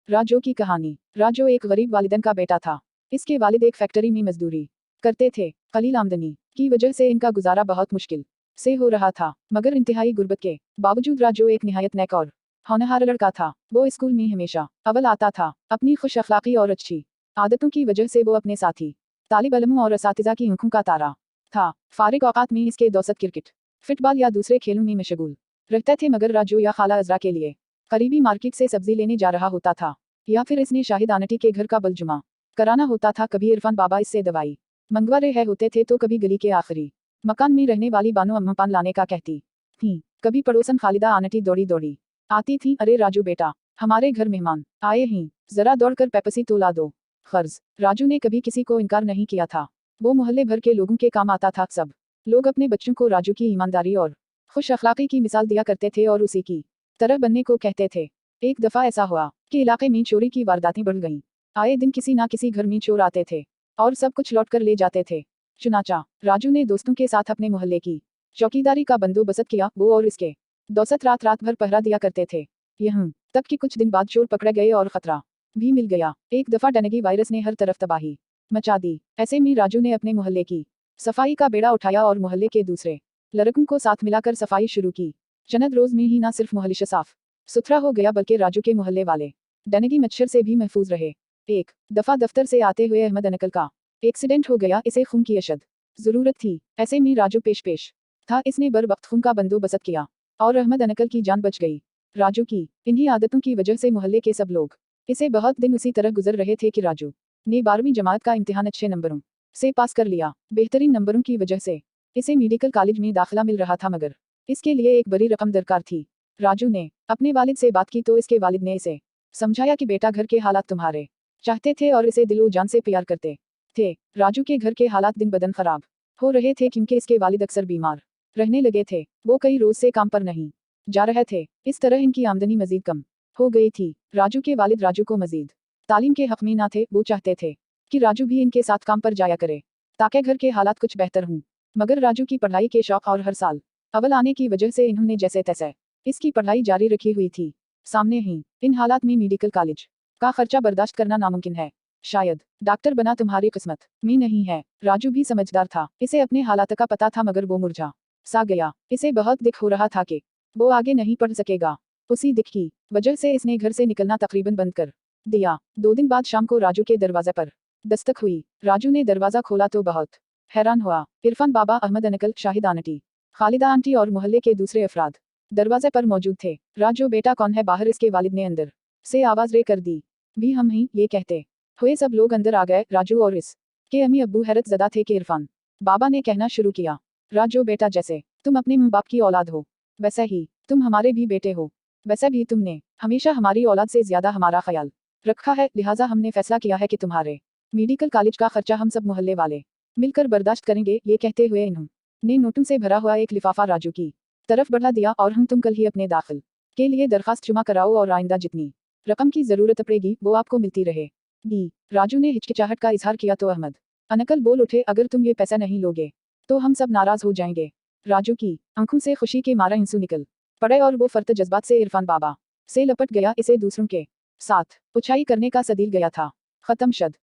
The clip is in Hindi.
राजो की कहानी। राजो एक गरीब वालिदैन का बेटा था। इसके वालिद एक फैक्ट्री में मजदूरी करते थे। कलील आमदनी की वजह से इनका गुजारा बहुत मुश्किल से हो रहा था, मगर इंतहाई गुर्बत के बावजूद राजो एक निहायत नेक और होनहार लड़का था। वो स्कूल में हमेशा अव्वल आता था। अपनी खुश अखलाकी और अच्छी आदतों की वजह से वो अपने साथी तालिब इल्मों और असातिज़ा की आंखों का तारा था। फारिग औकात में इसके दौसत क्रिकेट, फुटबॉल या दूसरे खेलों में मशगूल रहते थे, मगर राजू या खाला अजरा के लिए करीबी मार्केट से सब्जी लेने जा रहा होता था, या फिर इसने शाहिद आंटी के घर का बलजुमा कराना होता था। कभी इरफान बाबा इससे दवाई मंगवा रहे होते थे, तो कभी गली के आखिरी मकान में रहने वाली बानो अम्मा पान लाने का कहती थी। कभी पड़ोसन खालिदा आंटी दौड़ी दौड़ी आती थी, अरे राजू बेटा, हमारे घर मेहमान आए हैं, जरा दौड़कर पेप्सी तो ला दो। खर्ज राजू ने कभी किसी को इनकार नहीं किया था। वो मोहल्ले भर के लोगों के काम आता था। सब लोग अपने बच्चों को राजू की ईमानदारी और खुश अखलाकी की मिसाल दिया करते थे और उसी की तरह बनने को कहते थे। एक दफा ऐसा हुआ कि इलाके में चोरी की वारदातें बढ़ गईं। आए दिन किसी ना किसी घर में चोर आते थे और सब कुछ लौट कर ले जाते थे। चुनाचा राजू ने दोस्तों के साथ अपने मोहल्ले की चौकीदारी का बंदोबस्त किया। वो और इसके दौसत रात रात भर पहरा दिया करते थे। यहाँ तक कि कुछ दिन बाद चोर पकड़े गए और खतरा भी मिल गया। एक दफा डेंगू वायरस ने हर तरफ तबाही मचा दी। ऐसे में राजू ने अपने मोहल्ले की सफाई का बेड़ा उठाया और मोहल्ले के दूसरे लड़कों को साथ मिलाकर सफाई शुरू की। चंद रोज में ही ना सिर्फ मोहल्ला साफ सुथरा हो गया, बल्कि राजू के मोहल्ले वाले डेंगू मच्छर से भी महफूज रहे। एक दफा दफ्तर से आते हुए अहमद अंकल का एक्सीडेंट हो गया। इसे खून की अशद जरूरत थी। ऐसे में राजू पेश था। इसने बर वक्त खून का बंदोबस्त किया और अहमद अंकल की जान बच गई। राजू की इन्हीं आदतों की वजह से मोहल्ले के सब लोग इसे बहुत दिन उसी तरह गुजर रहे थे कि राजू ने 12वीं जमात का इम्तिहान अच्छे नंबरों से पास कर लिया। बेहतरीन नंबरों की वजह से इसे मेडिकल कॉलेज में दाखिला मिल रहा था, मगर इसके लिए एक बड़ी रकम दरकार थी। राजू ने अपने वालिद से बात की तो इसके वालिद ने इसे समझाया कि बेटा, घर के हालात तुम्हारे चाहते थे और इसे दिलो जान से प्यार करते थे। राजू के घर के हालात दिन बदन खराब हो रहे थे, क्योंकि इसके वालिद अक्सर बीमार रहने लगे थे। वो कई रोज से काम पर नहीं जा रहे थे। इस तरह इनकी आमदनी मजीद कम हो गई थी। राजू के वालिद राजू को मजीद तालीम के हक में ना थे। वो चाहते थे कि राजू भी इनके साथ काम पर जाया करे, ताकि घर के हालात कुछ बेहतर हों। मगर राजू की पढ़ाई के शौक और हर साल अव्वल आने की वजह से इन्होंने जैसे तैसे इसकी पढ़ाई जारी रखी हुई थी। सामने ही इन हालात में मेडिकल कॉलेज का खर्चा बर्दाश्त करना नामुमकिन है। शायद डॉक्टर बना तुम्हारी किस्मत में नहीं है। राजू भी समझदार था। इसे अपने हालात का पता था, मगर वो मुरझा सा गया। इसे बहुत दुख हो रहा था कि वो आगे नहीं पढ़ सकेगा। उसी दुख की वजह से इसने घर से निकलना तकरीबन बंद कर दिया। 2 दिन बाद शाम को राजू के दरवाजे पर दस्तक हुई। राजू ने दरवाजा खोला तो बहुत हैरान हुआ। इरफान बाबा, Ahmad uncle, Shahid aunty, Khalida aunty और मोहल्ले के दूसरे अफराद दरवाजे पर मौजूद थे। राजू बेटा कौन है बाहर? इसके वालिद ने अंदर से आवाज रे कर दी। भी हम ही, ये कहते हुए सब लोग अंदर आ गए। राजू और इस के अम्मी अब्बू हैरत ज़दा थे कि इरफान बाबा ने कहना शुरू किया, राजू बेटा, जैसे तुम अपने माँ बाप की औलाद हो, वैसे ही तुम हमारे भी बेटे हो। वैसे भी तुमने हमेशा हमारी औलाद से ज्यादा हमारा ख्याल रखा है, लिहाजा हमने फैसला किया है कि तुम्हारे मेडिकल कॉलेज का खर्चा हम सब मोहल्ले वाले मिलकर बर्दाश्त करेंगे। ये कहते हुए इन्होंने नोटों से भरा हुआ एक लिफाफा राजू की तरफ बढ़ा दिया और हम तुम कल ही अपने दाखिल के लिए दरखास्त जमा कराओ और आइंदा जितनी रकम की जरूरत पड़ेगी वो आपको मिलती रहेगी। राजू ने हिचकिचाहट का इजहार किया तो अहमद अंकल बोल उठे, अगर तुम ये पैसा नहीं लोगे तो हम सब नाराज हो जाएंगे। राजू की आंखों से खुशी के मारा आंसू निकल पड़े और वो फर्त जज्बात से इरफान बाबा से लपट गया। इसे दूसरों के साथ पुछाई करने का सदील गया था। खत्म शद।